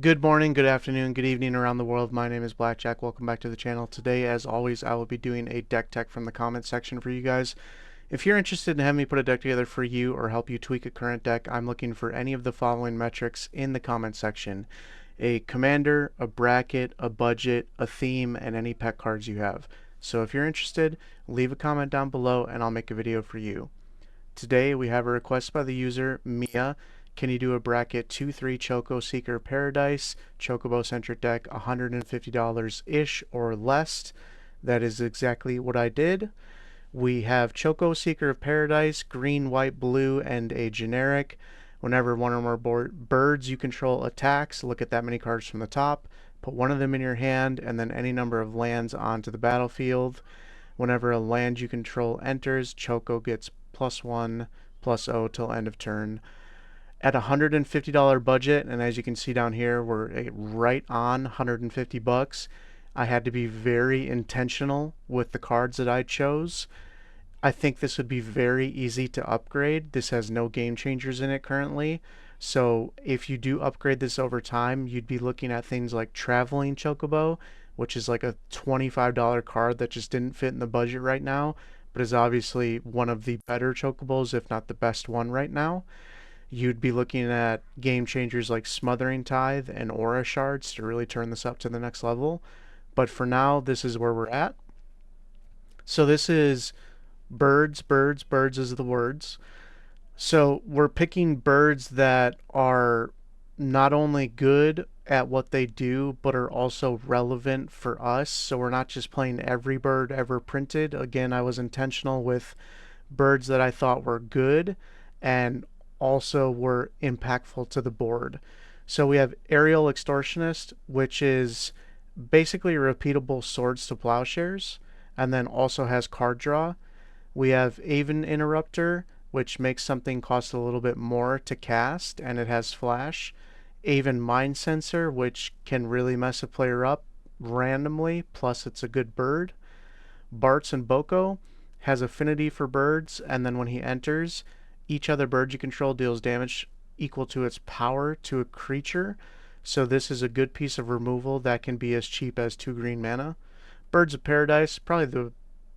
Good morning, good afternoon, good evening around the world. My name is Blackjack. Welcome back to the channel. Today, as always, I will be doing a deck tech from the comments section for you guys. If you're interested in having me put a deck together for you or help you tweak a current deck, I'm looking for any of the following metrics in the comments section: a commander, a bracket, a budget, a theme, and any pet cards you have. So if you're interested, leave a comment down below and I'll make a video for you. Today we have a request by the user Mia. Can you do a bracket 2-3 Choco Seeker Paradise Chocobo centric deck, $150 ish or less? That is exactly what I did. We have Choco Seeker of Paradise, green, white, blue, and a generic. Whenever one or more birds you control attacks, look at that many cards from the top, put one of them in your hand, and then any number of lands onto the battlefield. Whenever a land you control enters, Choco gets +1/+0 till end of turn. At a $150 budget, and as you can see down here, we're right on 150 bucks. I had to be very intentional with the cards that I chose. I think this would be very easy to upgrade. This has no game changers in it currently. So if you do upgrade this over time, you'd be looking at things like Traveling Chocobo, which is like a $25 card that just didn't fit in the budget right now, but is obviously one of the better Chocobos, if not the best one right now. You'd be looking at game changers like Smothering Tithe and Aura Shards to really turn this up to the next level. But for now, this is where we're at. So this is birds, birds, birds is the words. So we're picking birds that are not only good at what they do, but are also relevant for us. So we're not just playing every bird ever printed. Again, I was intentional with birds that I thought were good and also were impactful to the board. So we have Aerial Extortionist, which is basically repeatable Swords to Plowshares, and then also has card draw. We have Aven Interrupter, which makes something cost a little bit more to cast, and it has flash. Aven Mind Sensor, which can really mess a player up randomly, plus it's a good bird. Bartz and Boko has affinity for birds, and then when he enters, each other bird you control deals damage equal to its power to a creature. So this is a good piece of removal that can be as cheap as 2 green mana. Birds of Paradise, probably the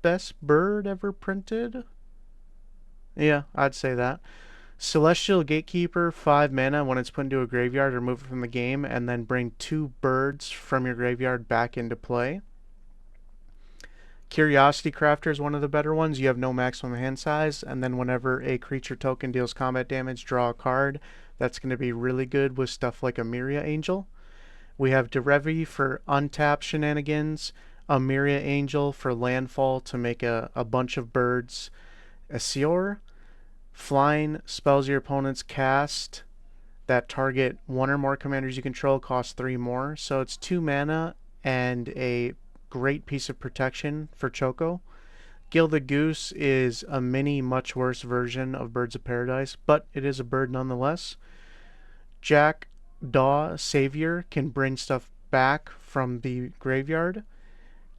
best bird ever printed. Yeah, I'd say that. Celestial Gatekeeper, 5 mana. When it's put into a graveyard, remove it from the game, and then bring 2 birds from your graveyard back into play. Curiosity Crafter is one of the better ones. You have no maximum hand size, and then whenever a creature token deals combat damage, draw a card. That's going to be really good with stuff like a Myria Angel. We have Derevi for untap shenanigans, a Myria Angel for landfall to make a bunch of birds. A Seor, flying spells your opponents cast that target one or more commanders you control cost 3 more. So it's 2 mana and a great piece of protection for Choco. Gilded Goose is a mini, much worse version of Birds of Paradise, but it is a bird nonetheless. Jackdaw Savior can bring stuff back from the graveyard.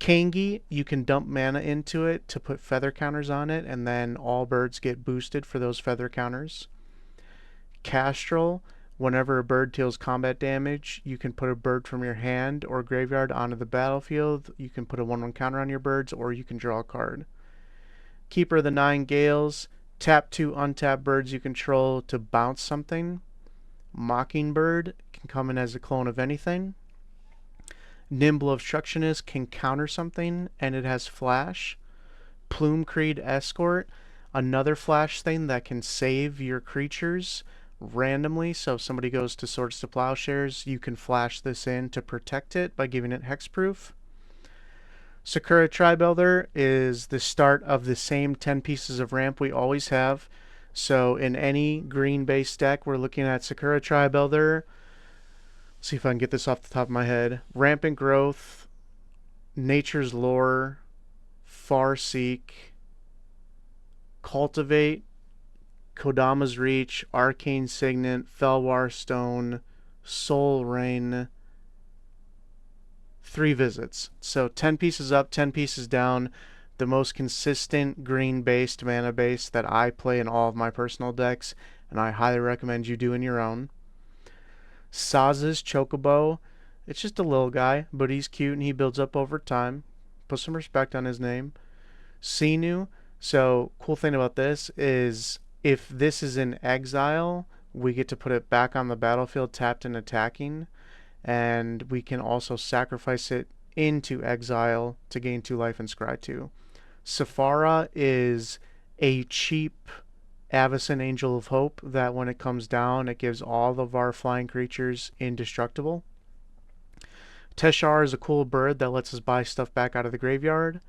Kangi, you can dump mana into it to put feather counters on it, and then all birds get boosted for those feather counters. Castrol, whenever a bird deals combat damage, you can put a bird from your hand or graveyard onto the battlefield. You can put a 1/1 counter on your birds, or you can draw a card. Keeper of the Nine Gales, tap 2 untap birds you control to bounce something. Mockingbird can come in as a clone of anything. Nimble Obstructionist can counter something, and it has flash. Plume Creed Escort, another flash thing that can save your creatures randomly. So if somebody goes to Swords to Plowshares, you can flash this in to protect it by giving it hexproof. Sakura Tribuilder is the start of the same 10 pieces of ramp we always have. So in any green based deck, we're looking at Sakura Tribuilder. Let's see if I can get this off the top of my head. Rampant Growth, Nature's Lore, Farseek, Cultivate, Kodama's Reach, Arcane Signet, Felwar Stone, Soul Rain, 3 visits. So 10 pieces up, 10 pieces down. The most consistent green based mana base that I play in all of my personal decks, and I highly recommend you do in your own. Saz's Chocobo. It's just a little guy, but he's cute and he builds up over time. Put some respect on his name. Sinu. So, cool thing about this is if this is in exile, we get to put it back on the battlefield tapped and attacking, and we can also sacrifice it into exile to gain 2 life and scry 2. Safara is a cheap Avacyn Angel of Hope that when it comes down, it gives all of our flying creatures indestructible. Teshar is a cool bird that lets us buy stuff back out of the graveyard.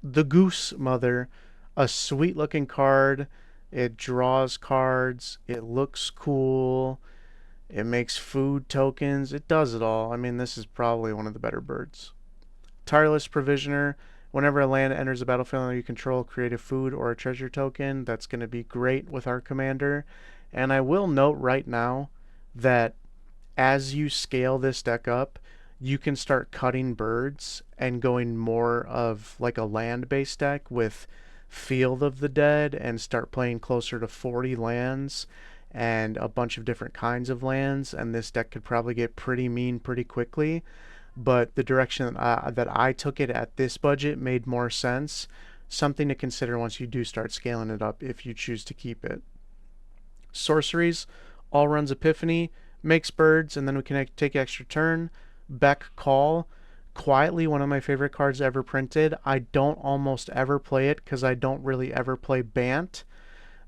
The Goose Mother, a sweet looking card. It draws cards. It looks cool. It makes food tokens. It does it all. I mean, this is probably one of the better birds. Tireless Provisioner. Whenever a land enters the battlefield under you control, create a food or a treasure token. That's going to be great with our commander. And I will note right now that as you scale this deck up, you can start cutting birds and going more of like a land-based deck with Field of the Dead and start playing closer to 40 lands and a bunch of different kinds of lands, and this deck could probably get pretty mean pretty quickly. But the direction that I took it at this budget made more sense. Something to consider once you do start scaling it up if you choose to keep it. Sorceries, all runs Epiphany, makes birds, and then we can take extra turn. Beck Call, quietly one of my favorite cards ever printed. I don't almost ever play it because I don't really ever play Bant,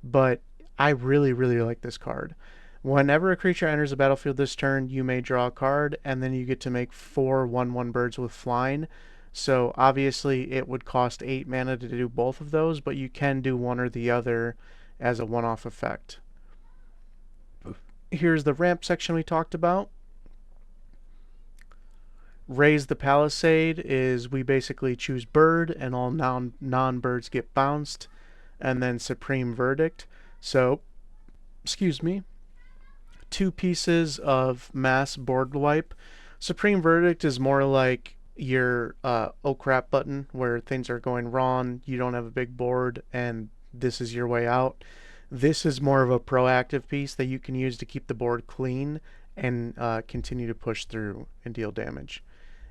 but I really, really like this card. Whenever a creature enters the battlefield this turn, you may draw a card, and then you get to make 4 1/1 birds with flying. So obviously it would cost 8 mana to do both of those, but you can do one or the other as a one-off effect. Here's the ramp section we talked about. Raise the Palisade is we basically choose bird and all non-birds get bounced, and then Supreme Verdict. So, excuse me, 2 pieces of mass board wipe. Supreme Verdict is more like your oh crap button where things are going wrong, you don't have a big board, and this is your way out. This is more of a proactive piece that you can use to keep the board clean and continue to push through and deal damage.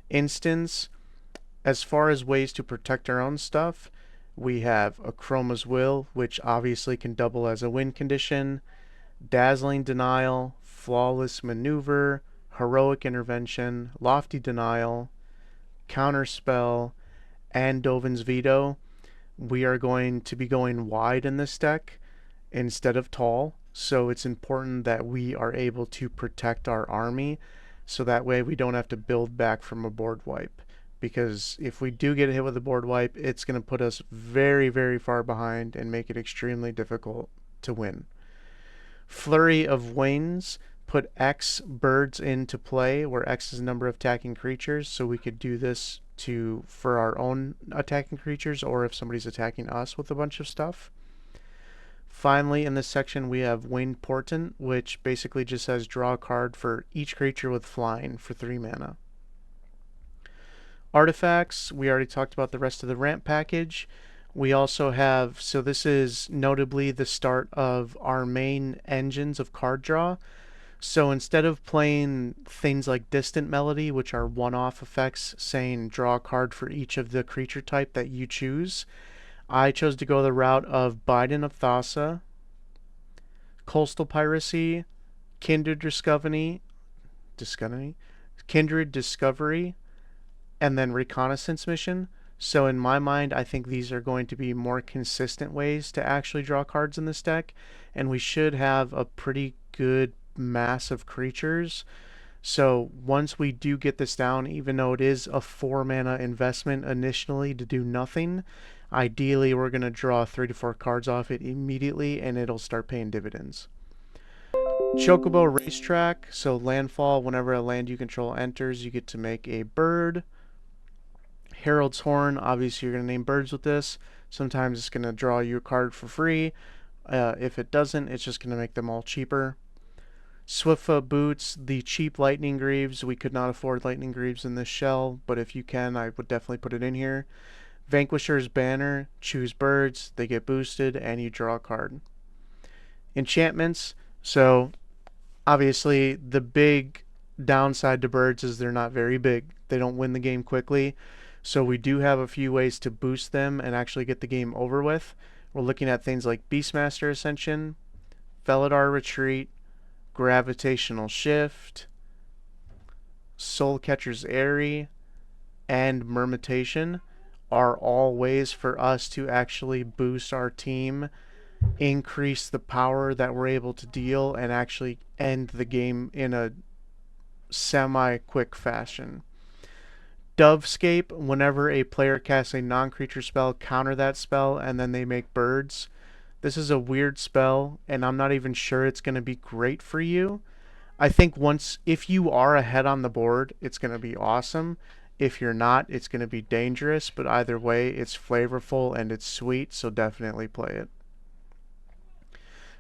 Instance, as far as ways to protect our own stuff, we have Chroma's Will, which obviously can double as a win condition, Dazzling Denial, Flawless Maneuver, Heroic Intervention, Lofty Denial, Counterspell, and Dovin's Veto. We are going to be going wide in this deck instead of tall, so it's important that we are able to protect our army so that way we don't have to build back from a board wipe. Because if we do get hit with a board wipe, it's going to put us very, very far behind and make it extremely difficult to win. Flurry of Wings put X birds into play, where X is the number of attacking creatures, so we could do this for our own attacking creatures or if somebody's attacking us with a bunch of stuff. Finally, in this section, we have Winged Portent, which basically just says draw a card for each creature with flying for 3 mana. Artifacts, we already talked about the rest of the ramp package. We also have, so this is notably the start of our main engines of card draw. So instead of playing things like Distant Melody, which are one-off effects saying draw a card for each of the creature type that you choose, I chose to go the route of Biden of Thassa, Coastal Piracy, Kindred Discovery, and then Reconnaissance Mission. So in my mind, I think these are going to be more consistent ways to actually draw cards in this deck, and we should have a pretty good mass of creatures. So once we do get this down, even though it is a 4 mana investment initially to do nothing, ideally we're going to draw 3 to 4 cards off it immediately and it'll start paying dividends. Chocobo Racetrack, so landfall, whenever a land you control enters, you get to make a bird. Herald's Horn, obviously you're going to name birds with this. Sometimes it's going to draw you a card for free. If it doesn't, it's just going to make them all cheaper. Swiftfoot Boots, the cheap Lightning Greaves. We could not afford Lightning Greaves in this shell, but if you can, I would definitely put it in here. Vanquisher's Banner, choose birds, they get boosted, and you draw a card. Enchantments, so Obviously, the big downside to birds is they're not very big. They don't win the game quickly. So we do have a few ways to boost them and actually get the game over with. We're looking at things like Beastmaster Ascension, Felidar Retreat, Gravitational Shift, Soul Catcher's Airy, and Murmutation are all ways for us to actually boost our team, increase the power that we're able to deal, and actually end the game in a semi-quick fashion. Dovescape, whenever a player casts a non-creature spell, counter that spell, and then they make birds. This is a weird spell, and I'm not even sure it's going to be great for you. I think if you are ahead on the board, it's going to be awesome. If you're not, it's going to be dangerous, but either way, it's flavorful and it's sweet, so definitely play it.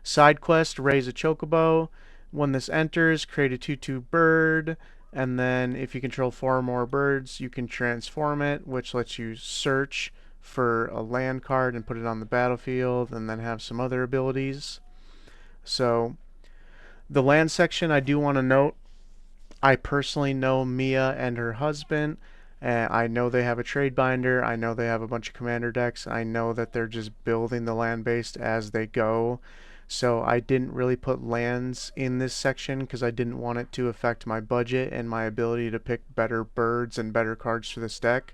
Side quest, raise a chocobo. When this enters, create a 2/2 bird, and then if you control 4 or more birds, you can transform it, which lets you search for a land card and put it on the battlefield, and then have some other abilities. So the land section, I do want to note, I personally know Mia and her husband. I know they have a trade binder. I know they have a bunch of commander decks. I know that they're just building the land base as they go. So I didn't really put lands in this section because I didn't want it to affect my budget and my ability to pick better birds and better cards for this deck.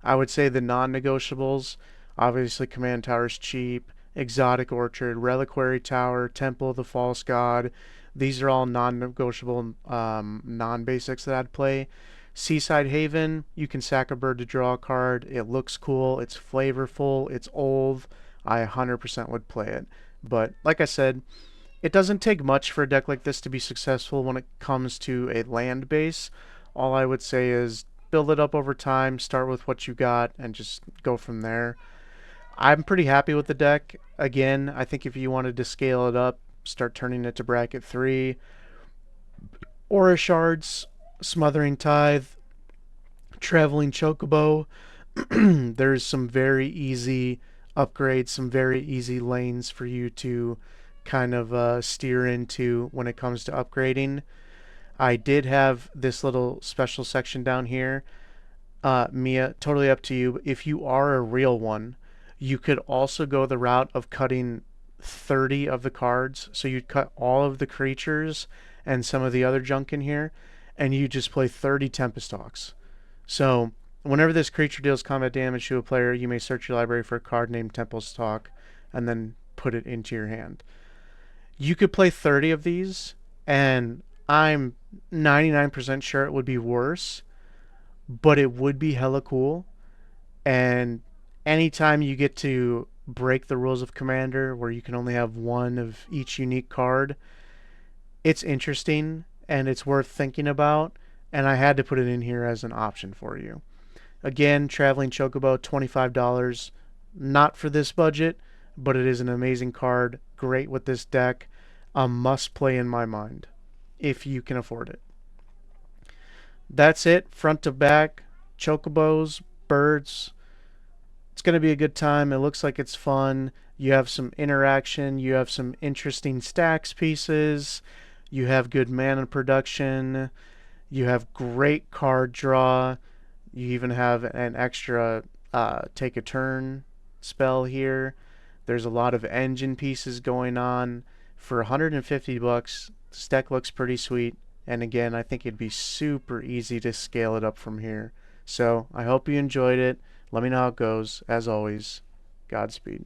I would say the non-negotiables, obviously Command Tower's cheap, Exotic Orchard, Reliquary Tower, Temple of the False God. These are all non-negotiable non-basics that I'd play. Seaside Haven, you can sack a bird to draw a card. It looks cool, it's flavorful, it's old. I 100% would play it. But like I said, it doesn't take much for a deck like this to be successful when it comes to a land base. All I would say is build it up over time, start with what you got, and just go from there. I'm pretty happy with the deck. Again, I think if you wanted to scale it up, start turning it to bracket 3. Aura Shards, Smothering Tithe, Traveling Chocobo. There's some very easy upgrades, some very easy lanes for you to kind of steer into when it comes to upgrading. I did have this little special section down here. Mia, totally up to you. If you are a real one, you could also go the route of cutting 30 of the cards. So you'd cut all of the creatures and some of the other junk in here, and you just play 30 Tempest Hawks. So whenever this creature deals combat damage to a player, you may search your library for a card named Tempest Hawk and then put it into your hand. You could play 30 of these, and I'm 99% sure it would be worse, but it would be hella cool. And anytime you get to break the rules of Commander, where you can only have one of each unique card, it's interesting and it's worth thinking about. And I had to put it in here as an option for you. Again, Traveling Chocobo, $25. Not for this budget, but it is an amazing card. Great with this deck. A must play in my mind, if you can afford it. That's it, front to back. Chocobos, birds. It's going to be a good time. It looks like it's fun. You have some interaction. You have some interesting stacks pieces. You have good mana production. You have great card draw. You even have an extra take a turn spell here. There's a lot of engine pieces going on. For 150 bucks, this deck looks pretty sweet. And again, I think it'd be super easy to scale it up from here. So I hope you enjoyed it. Let me know how it goes. As always, Godspeed.